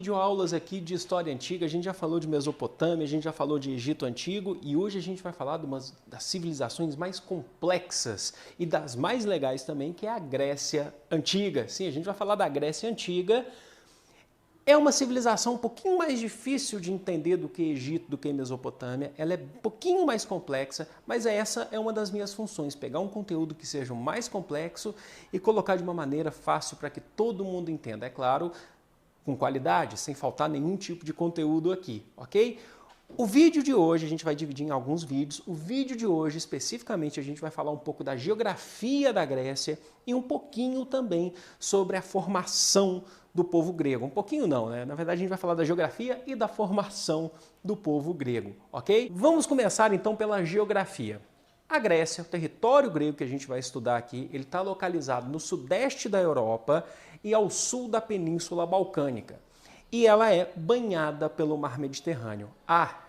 Videoaulas aqui de história antiga, a gente já falou de Mesopotâmia, a gente já falou de Egito Antigo e hoje a gente vai falar de uma das civilizações mais complexas e das mais legais também, que é a Grécia Antiga. Sim, a gente vai falar da Grécia Antiga. É uma civilização um pouquinho mais difícil de entender do que Egito, do que Mesopotâmia. Ela é um pouquinho mais complexa, mas essa é uma das minhas funções, pegar um conteúdo que seja mais complexo e colocar de uma maneira fácil para que todo mundo entenda. É claro, com qualidade, sem faltar nenhum tipo de conteúdo aqui, ok? O vídeo de hoje a gente vai dividir em alguns vídeos. O vídeo de hoje, especificamente, a gente vai falar um pouco da geografia da Grécia e um pouquinho também sobre a formação do povo grego. Um pouquinho não, né? Na verdade, a gente vai falar da geografia e da formação do povo grego, ok? Vamos começar então pela geografia. A Grécia, o território grego que a gente vai estudar aqui, ele está localizado no sudeste da Europa e ao sul da Península Balcânica. E ela é banhada pelo Mar Mediterrâneo.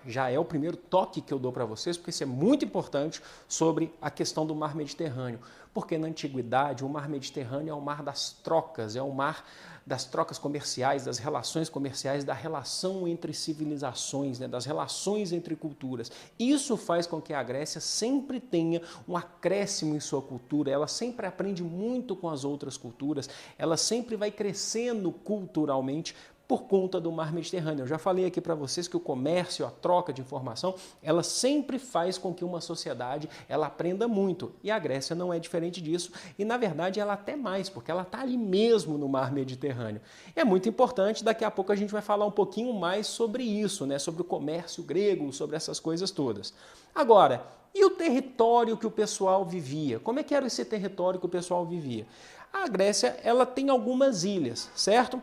Já é o primeiro toque que eu dou para vocês, porque isso é muito importante sobre a questão do Mar Mediterrâneo. Porque na antiguidade o Mar Mediterrâneo é o mar das trocas, é o mar das trocas comerciais, das relações comerciais, da relação entre civilizações, né, das relações entre culturas. Isso faz com que a Grécia sempre tenha um acréscimo em sua cultura, ela sempre aprende muito com as outras culturas, ela sempre vai crescendo culturalmente por conta do Mar Mediterrâneo. Eu já falei aqui para vocês que o comércio, a troca de informação, ela sempre faz com que uma sociedade ela aprenda muito. E a Grécia não é diferente disso. E, na verdade, ela até mais, porque ela está ali mesmo no Mar Mediterrâneo. É muito importante, daqui a pouco a gente vai falar um pouquinho mais sobre isso, né? Sobre o comércio grego, sobre essas coisas todas. Agora, e o território que o pessoal vivia? Como é que era esse território que o pessoal vivia? A Grécia, ela tem algumas ilhas, certo?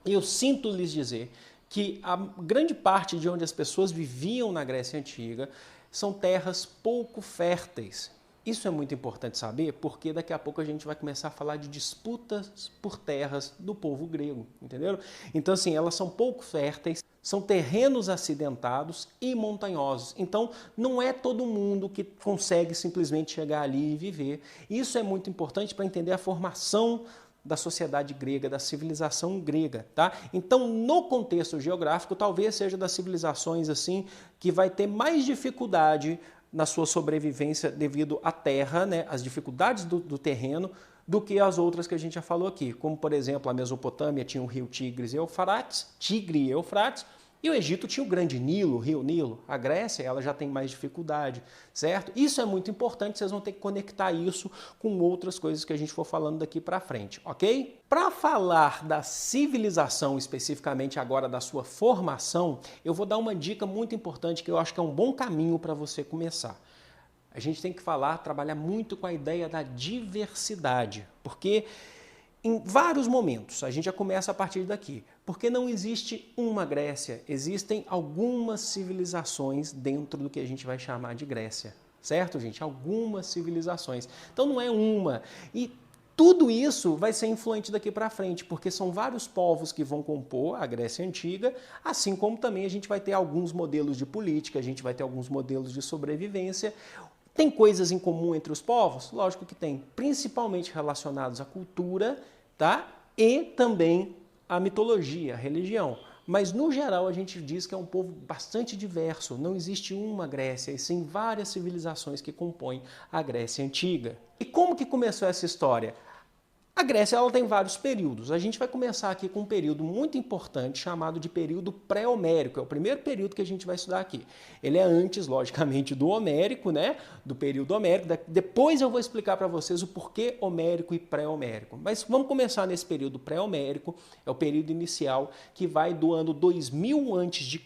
Eu sinto lhes dizer que a grande parte de onde as pessoas viviam na Grécia Antiga são terras pouco férteis. Isso é muito importante saber, porque daqui a pouco a gente vai começar a falar de disputas por terras do povo grego, entenderam? Então, assim, elas são pouco férteis, são terrenos acidentados e montanhosos. Então, não é todo mundo que consegue simplesmente chegar ali e viver. Isso é muito importante para entender a formação da sociedade grega, da civilização grega, tá? Então, no contexto geográfico, talvez seja das civilizações assim que vai ter mais dificuldade na sua sobrevivência devido à terra, né, as dificuldades do terreno, do que as outras que a gente já falou aqui, como por exemplo a Mesopotâmia tinha o rio Tigre e Eufrates, e o Egito tinha o grande Nilo, o rio Nilo. A Grécia, ela já tem mais dificuldade, certo? Isso é muito importante, vocês vão ter que conectar isso com outras coisas que a gente for falando daqui para frente, ok? Para falar da civilização, especificamente agora da sua formação, eu vou dar uma dica muito importante que eu acho que é um bom caminho para você começar. A gente tem que trabalhar muito com a ideia da diversidade, porque em vários momentos, a gente já começa a partir daqui, porque não existe uma Grécia, existem algumas civilizações dentro do que a gente vai chamar de Grécia, certo, gente? Algumas civilizações. Então não é uma. E tudo isso vai ser influente daqui para frente, porque são vários povos que vão compor a Grécia Antiga, assim como também a gente vai ter alguns modelos de política, a gente vai ter alguns modelos de sobrevivência. Tem coisas em comum entre os povos? Lógico que tem, principalmente relacionados à cultura, tá? E também à mitologia, à religião. Mas, no geral, a gente diz que é um povo bastante diverso. Não existe uma Grécia, e sim várias civilizações que compõem a Grécia Antiga. E como que começou essa história? A Grécia ela tem vários períodos. A gente vai começar aqui com um período muito importante chamado de período pré-homérico. É o primeiro período que a gente vai estudar aqui. Ele é antes, logicamente, do homérico, né? Do período homérico. Depois eu vou explicar para vocês o porquê homérico e pré-homérico. Mas vamos começar nesse período pré-homérico. É o período inicial que vai do ano 2000 a.C.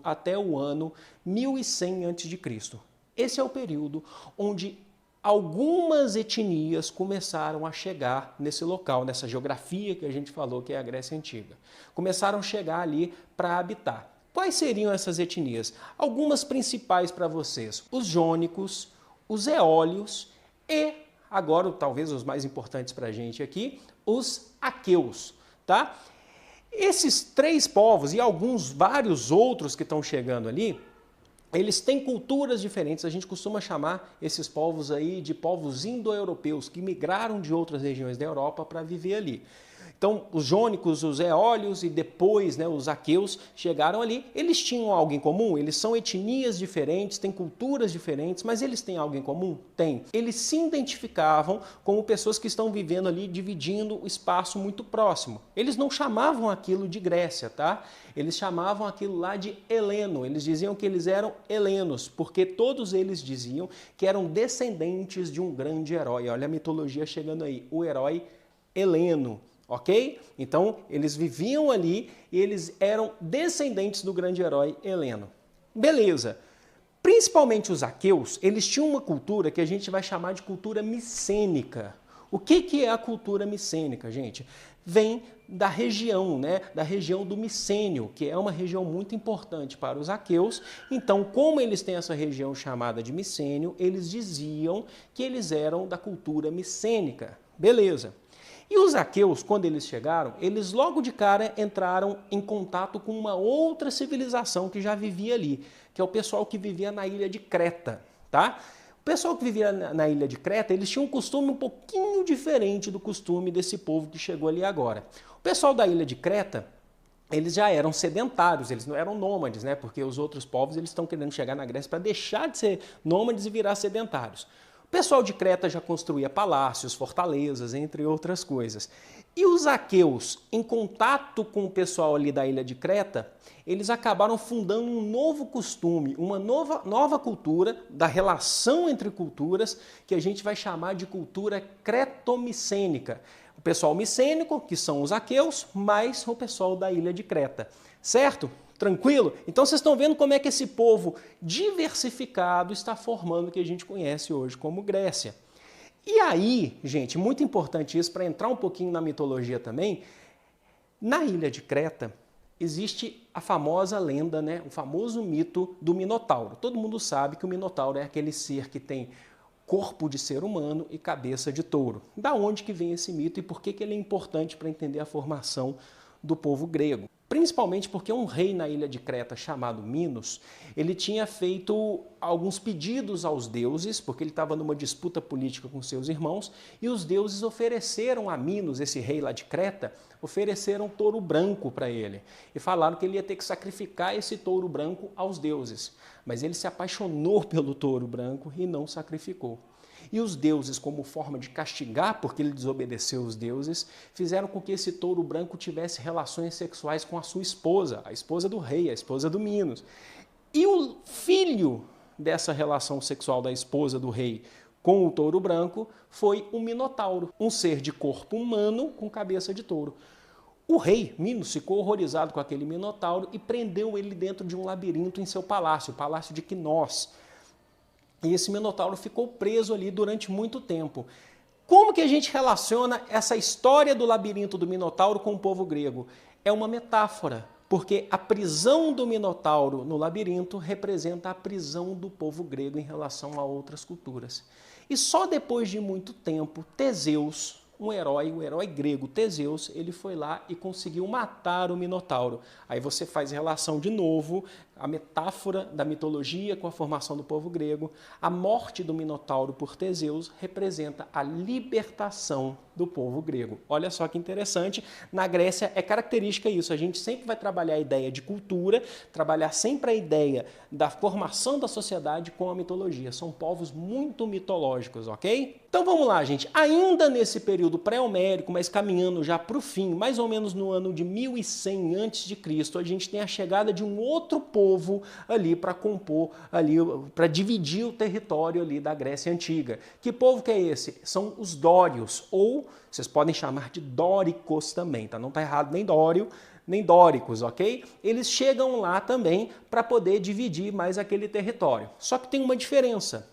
até o ano 1100 a.C. Esse é o período onde algumas etnias começaram a chegar nesse local, nessa geografia que a gente falou que é a Grécia Antiga. Começaram a chegar ali para habitar. Quais seriam essas etnias? Algumas principais para vocês: os jônicos, os eólios e, agora talvez os mais importantes para a gente aqui, os aqueus, tá? Esses três povos e vários outros que estão chegando ali, eles têm culturas diferentes, a gente costuma chamar esses povos aí de povos indo-europeus, que migraram de outras regiões da Europa para viver ali. Então, os jônicos, os eólios e depois, né, os aqueus chegaram ali. Eles tinham algo em comum? Eles são etnias diferentes, têm culturas diferentes, mas eles têm algo em comum? Tem. Eles se identificavam como pessoas que estão vivendo ali, dividindo o espaço muito próximo. Eles não chamavam aquilo de Grécia, tá? Eles chamavam aquilo lá de Heleno. Eles diziam que eles eram helenos, porque todos eles diziam que eram descendentes de um grande herói. Olha a mitologia chegando aí, o herói Heleno, ok? Então, eles viviam ali e eles eram descendentes do grande herói Heleno. Beleza. Principalmente os aqueus, eles tinham uma cultura que a gente vai chamar de cultura micênica. O que é a cultura micênica, gente? Vem da região, né? Da região do Micênio, que é uma região muito importante para os aqueus. Então, como eles têm essa região chamada de Micênio, eles diziam que eles eram da cultura micênica. Beleza. E os aqueus, quando eles chegaram, eles logo de cara entraram em contato com uma outra civilização que já vivia ali, que é o pessoal que vivia na ilha de Creta, tá? O pessoal que vivia na ilha de Creta, eles tinham um costume um pouquinho diferente do costume desse povo que chegou ali agora. O pessoal da ilha de Creta, eles já eram sedentários, eles não eram nômades, né? Porque os outros povos eles estão querendo chegar na Grécia para deixar de ser nômades e virar sedentários. O pessoal de Creta já construía palácios, fortalezas, entre outras coisas. E os aqueus, em contato com o pessoal ali da ilha de Creta, eles acabaram fundando um novo costume, uma nova cultura, da relação entre culturas, que a gente vai chamar de cultura cretomicênica. O pessoal micênico, que são os aqueus, mais o pessoal da ilha de Creta. Certo? Tranquilo? Então vocês estão vendo como é que esse povo diversificado está formando o que a gente conhece hoje como Grécia. E aí, gente, muito importante isso, para entrar um pouquinho na mitologia também, na ilha de Creta existe a famosa lenda, né, o famoso mito do Minotauro. Todo mundo sabe que o Minotauro é aquele ser que tem corpo de ser humano e cabeça de touro. Da onde que vem esse mito e por que ele é importante para entender a formação do povo grego? Principalmente porque um rei na ilha de Creta chamado Minos, ele tinha feito alguns pedidos aos deuses, porque ele estava numa disputa política com seus irmãos, e os deuses ofereceram a Minos, esse rei lá de Creta, ofereceram um touro branco para ele. E falaram que ele ia ter que sacrificar esse touro branco aos deuses. Mas ele se apaixonou pelo touro branco e não sacrificou. E os deuses, como forma de castigar, porque ele desobedeceu os deuses, fizeram com que esse touro branco tivesse relações sexuais com a sua esposa, a esposa do rei, a esposa do Minos. E o filho dessa relação sexual da esposa do rei com o touro branco foi o Minotauro, um ser de corpo humano com cabeça de touro. O rei, Minos, ficou horrorizado com aquele Minotauro e prendeu ele dentro de um labirinto em seu palácio, o Palácio de Quinós. E esse Minotauro ficou preso ali durante muito tempo. Como que a gente relaciona essa história do labirinto do Minotauro com o povo grego? É uma metáfora, porque a prisão do Minotauro no labirinto representa a prisão do povo grego em relação a outras culturas. E só depois de muito tempo, Teseus, o herói grego Teseus, ele foi lá e conseguiu matar o Minotauro. Aí você faz relação de novo, a metáfora da mitologia com a formação do povo grego. A morte do Minotauro por Teseus representa a libertação do povo grego. Olha só que interessante, na Grécia é característica isso, a gente sempre vai trabalhar a ideia de cultura, trabalhar sempre a ideia da formação da sociedade com a mitologia. São povos muito mitológicos, ok? Então vamos lá, gente. Ainda nesse período pré-homérico, mas caminhando já para o fim, mais ou menos no ano de 1100 a.C., a gente tem a chegada de um outro povo ali para compor, ali para dividir o território ali da Grécia Antiga. Que povo que é esse? São os dórios, ou vocês podem chamar de dóricos também, tá? Não tá errado nem dório, nem dóricos, ok? Eles chegam lá também para poder dividir mais aquele território. Só que tem uma diferença.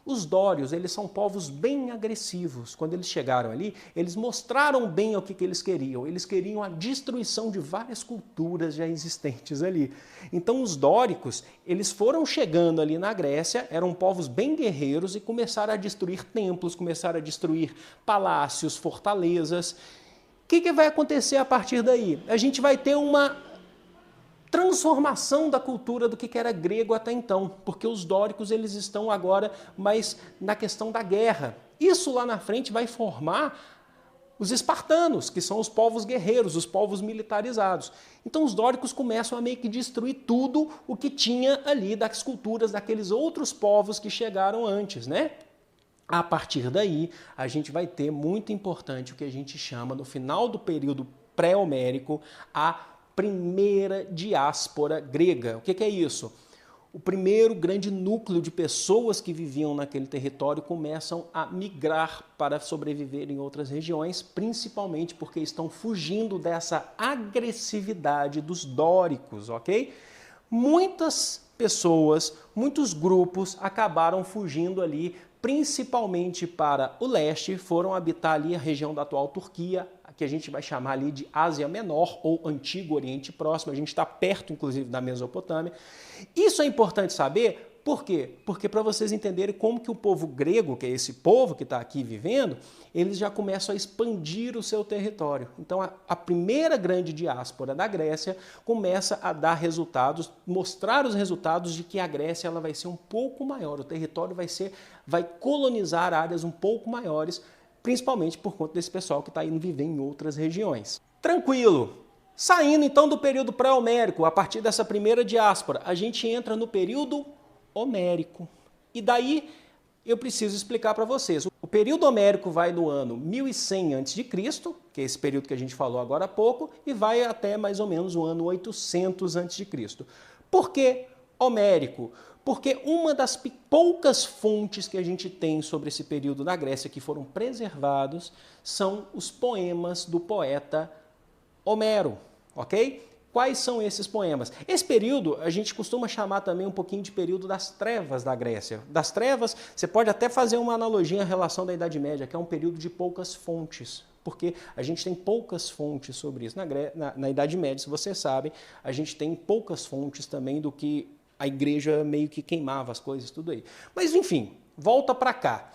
Os dórios, eles são povos bem agressivos. Quando eles chegaram ali, eles mostraram bem o que eles queriam. Eles queriam a destruição de várias culturas já existentes ali. Então os dóricos, eles foram chegando ali na Grécia, eram povos bem guerreiros e começaram a destruir templos, começaram a destruir palácios, fortalezas. O que vai acontecer a partir daí? A gente vai ter uma transformação da cultura do que era grego até então, porque os dóricos eles estão agora mais na questão da guerra. Isso lá na frente vai formar os espartanos, que são os povos guerreiros, os povos militarizados. Então os dóricos começam a meio que destruir tudo o que tinha ali das culturas daqueles outros povos que chegaram antes, né? A partir daí, a gente vai ter, muito importante, o que a gente chama, no final do período pré-homérico, a primeira diáspora grega. O que é isso? O primeiro grande núcleo de pessoas que viviam naquele território começam a migrar para sobreviver em outras regiões, principalmente porque estão fugindo dessa agressividade dos dóricos, ok? Muitas pessoas, muitos grupos acabaram fugindo ali, principalmente para o leste, foram habitar ali a região da atual Turquia, que a gente vai chamar ali de Ásia Menor ou Antigo Oriente Próximo. A gente está perto, inclusive, da Mesopotâmia. Isso é importante saber, por quê? Porque para vocês entenderem como que o povo grego, que é esse povo que está aqui vivendo, eles já começam a expandir o seu território. Então, a primeira grande diáspora da Grécia começa a dar resultados, mostrar os resultados de que a Grécia ela vai ser um pouco maior, o território vai colonizar áreas um pouco maiores, principalmente por conta desse pessoal que está indo viver em outras regiões. Tranquilo. Saindo então do período pré-homérico, a partir dessa primeira diáspora, a gente entra no período homérico. E daí eu preciso explicar para vocês. O período homérico vai do ano 1100 a.C., que é esse período que a gente falou agora há pouco, e vai até mais ou menos o ano 800 a.C. Por que homérico? Porque uma das poucas fontes que a gente tem sobre esse período da Grécia que foram preservados são os poemas do poeta Homero, ok? Quais são esses poemas? Esse período a gente costuma chamar também um pouquinho de período das trevas da Grécia. Das trevas, você pode até fazer uma analogia em relação da Idade Média, que é um período de poucas fontes, porque a gente tem poucas fontes sobre isso. Na Idade Média, se vocês sabem, a gente tem poucas fontes também do que a igreja meio que queimava as coisas, tudo aí. Mas, enfim, volta para cá.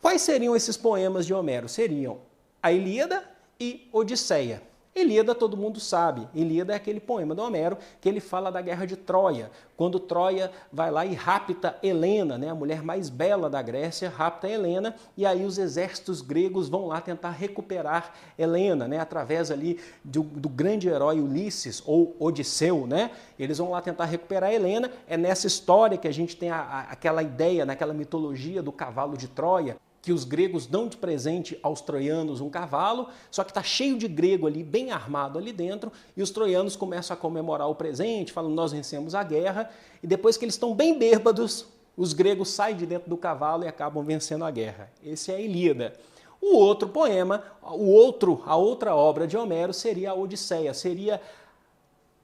Quais seriam esses poemas de Homero? Seriam a Ilíada e Odisseia. Ilíada todo mundo sabe. Ilíada é aquele poema do Homero que ele fala da guerra de Troia, quando Troia vai lá e rapta Helena, né, a mulher mais bela da Grécia, rapta Helena, e aí os exércitos gregos vão lá tentar recuperar Helena, né, através ali do grande herói Ulisses, ou Odisseu, né, eles vão lá tentar recuperar Helena. É nessa história que a gente tem aquela ideia, naquela mitologia do cavalo de Troia, que os gregos dão de presente aos troianos um cavalo, só que está cheio de grego ali, bem armado ali dentro, e os troianos começam a comemorar o presente, falando, nós vencemos a guerra, e depois que eles estão bem bêbados, os gregos saem de dentro do cavalo e acabam vencendo a guerra. Esse é a Ilíada. O outro poema, a outra obra de Homero seria a Odisseia, seria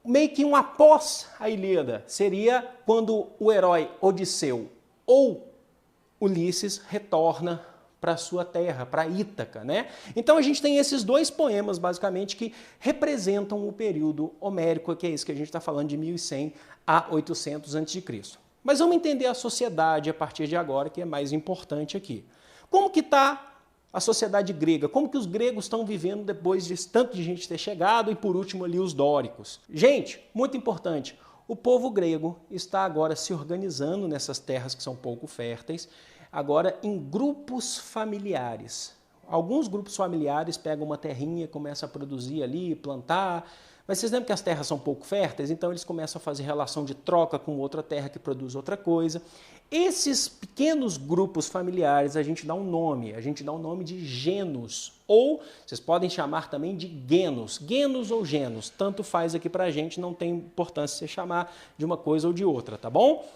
meio que um após a Ilíada, seria quando o herói Odisseu ou Ulisses retorna para sua terra, para Ítaca, né? Então a gente tem esses dois poemas, basicamente, que representam o período homérico, que é isso que a gente está falando de 1100 a 800 a.C. Mas vamos entender a sociedade a partir de agora, que é mais importante aqui. Como que está a sociedade grega? Como que os gregos estão vivendo depois de tanto de gente ter chegado e, por último, ali os dóricos? Gente, muito importante, o povo grego está agora se organizando nessas terras que são pouco férteis, agora em grupos familiares. Alguns grupos familiares pegam uma terrinha, começam a produzir ali, plantar, mas vocês lembram que as terras são pouco férteis, então eles começam a fazer relação de troca com outra terra que produz outra coisa. Esses pequenos grupos familiares a gente dá um nome de genos, ou vocês podem chamar também de genos ou genos, tanto faz aqui pra gente, não tem importância você chamar de uma coisa ou de outra, tá bom?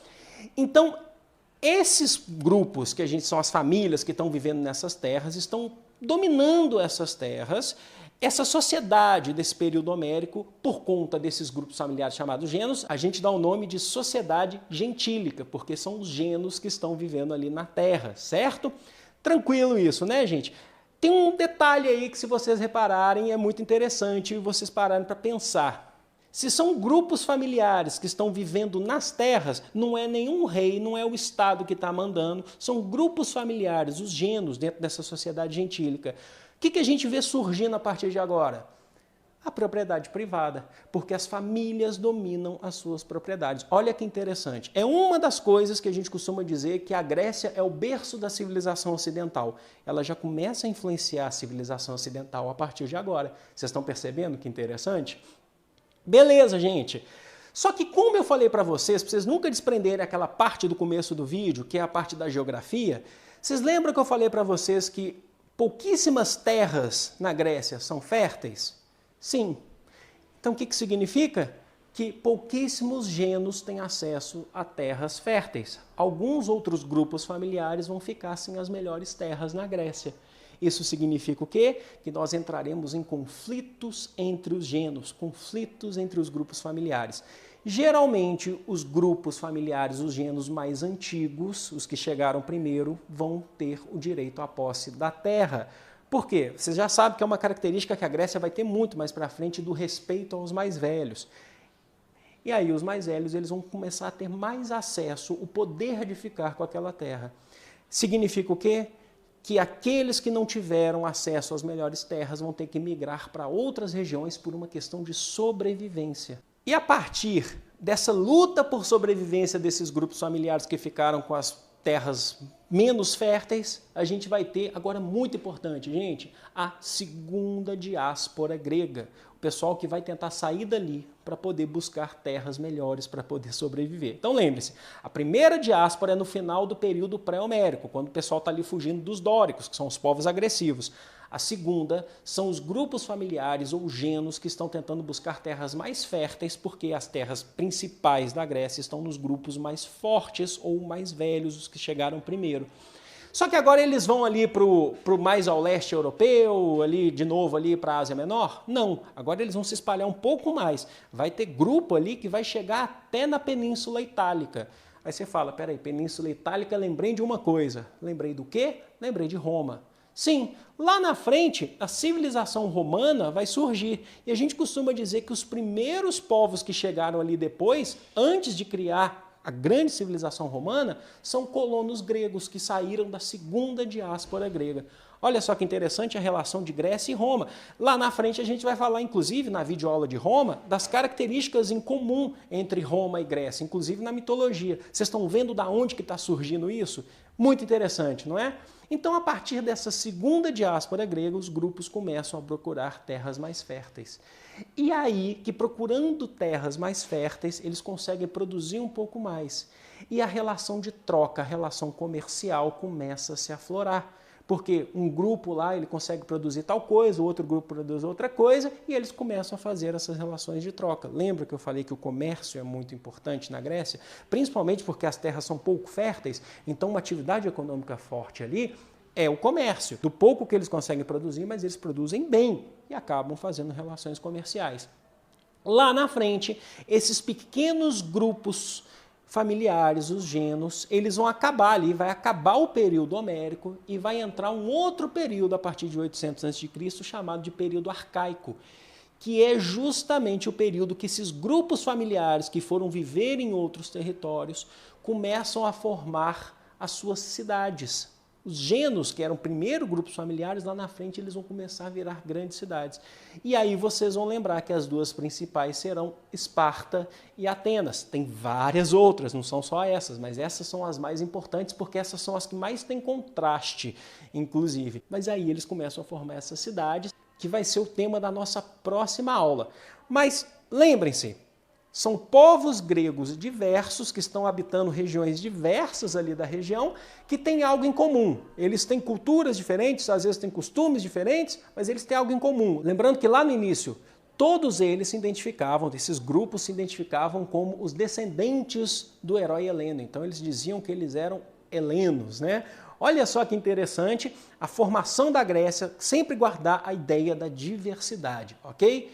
Então, esses grupos que são as famílias que estão vivendo nessas terras, estão dominando essas terras. Essa sociedade desse período homérico, por conta desses grupos familiares chamados genos, a gente dá o nome de sociedade gentílica, porque são os genos que estão vivendo ali na terra, certo? Tranquilo isso, né, gente? Tem um detalhe aí que, se vocês repararem, é muito interessante e vocês pararem para pensar. Se são grupos familiares que estão vivendo nas terras, não é nenhum rei, não é o Estado que está mandando, são grupos familiares, os genos, dentro dessa sociedade gentílica. O que a gente vê surgindo a partir de agora? A propriedade privada, porque as famílias dominam as suas propriedades. Olha que interessante. É uma das coisas que a gente costuma dizer que a Grécia é o berço da civilização ocidental. Ela já começa a influenciar a civilização ocidental a partir de agora. Vocês estão percebendo que interessante? Beleza, gente. Só que como eu falei para vocês nunca desprenderem aquela parte do começo do vídeo, que é a parte da geografia, vocês lembram que eu falei para vocês que pouquíssimas terras na Grécia são férteis? Sim. Então o que significa? Que pouquíssimos genos têm acesso a terras férteis. Alguns outros grupos familiares vão ficar sem as melhores terras na Grécia. Isso significa o quê? Que nós entraremos em conflitos entre os genos, conflitos entre os grupos familiares. Geralmente, os grupos familiares, os genos mais antigos, os que chegaram primeiro, vão ter o direito à posse da terra. Por quê? Vocês já sabem que é uma característica que a Grécia vai ter muito mais para frente do respeito aos mais velhos. E aí os mais velhos eles vão começar a ter mais acesso, o poder de ficar com aquela terra. Significa o quê? Que aqueles que não tiveram acesso às melhores terras vão ter que migrar para outras regiões por uma questão de sobrevivência. E a partir dessa luta por sobrevivência desses grupos familiares que ficaram com as terras menos férteis, a gente vai ter, agora muito importante, gente, a segunda diáspora grega. O pessoal que vai tentar sair dali para poder buscar terras melhores para poder sobreviver. Então lembre-se, a primeira diáspora é no final do período pré-homérico, quando o pessoal está ali fugindo dos dóricos, que são os povos agressivos. A segunda são os grupos familiares ou genos que estão tentando buscar terras mais férteis, porque as terras principais da Grécia estão nos grupos mais fortes ou mais velhos, os que chegaram primeiro. Só que agora eles vão ali pro mais ao leste europeu, ali de novo ali para a Ásia Menor? Não, agora eles vão se espalhar um pouco mais. Vai ter grupo ali que vai chegar até na Península Itálica. Aí você fala, peraí, Península Itálica, lembrei de uma coisa. Lembrei do quê? Lembrei de Roma. Sim, lá na frente a civilização romana vai surgir e a gente costuma dizer que os primeiros povos que chegaram ali depois, antes de criar a grande civilização romana, são colonos gregos que saíram da segunda diáspora grega. Olha só que interessante a relação de Grécia e Roma. Lá na frente a gente vai falar, inclusive, na videoaula de Roma, das características em comum entre Roma e Grécia, inclusive na mitologia. Vocês estão vendo da onde que está surgindo isso? Muito interessante, não é? Então, a partir dessa segunda diáspora grega, os grupos começam a procurar terras mais férteis. E aí, que procurando terras mais férteis, eles conseguem produzir um pouco mais. E a relação de troca, a relação comercial começa a se aflorar. Porque um grupo lá ele consegue produzir tal coisa, o outro grupo produz outra coisa, e eles começam a fazer essas relações de troca. Lembra que eu falei que o comércio é muito importante na Grécia? Principalmente porque as terras são pouco férteis, então uma atividade econômica forte ali é o comércio. Do pouco que eles conseguem produzir, mas eles produzem bem e acabam fazendo relações comerciais. Lá na frente, esses pequenos grupos familiares, os genos, eles vão acabar ali, vai acabar o período homérico e vai entrar um outro período a partir de 800 a.C., chamado de período arcaico, que é justamente o período que esses grupos familiares que foram viver em outros territórios começam a formar as suas cidades. Os genos, que eram primeiro grupos familiares, lá na frente eles vão começar a virar grandes cidades. E aí vocês vão lembrar que as duas principais serão Esparta e Atenas. Tem várias outras, não são só essas, mas essas são as mais importantes porque essas são as que mais têm contraste, inclusive. Mas aí eles começam a formar essas cidades, que vai ser o tema da nossa próxima aula. Mas lembrem-se, são povos gregos diversos que estão habitando regiões diversas ali da região que têm algo em comum. Eles têm culturas diferentes, às vezes têm costumes diferentes, mas eles têm algo em comum. Lembrando que lá no início, todos eles se identificavam, esses grupos se identificavam como os descendentes do herói Heleno. Então eles diziam que eles eram helenos, né? Olha só que interessante, a formação da Grécia sempre guardar a ideia da diversidade, ok?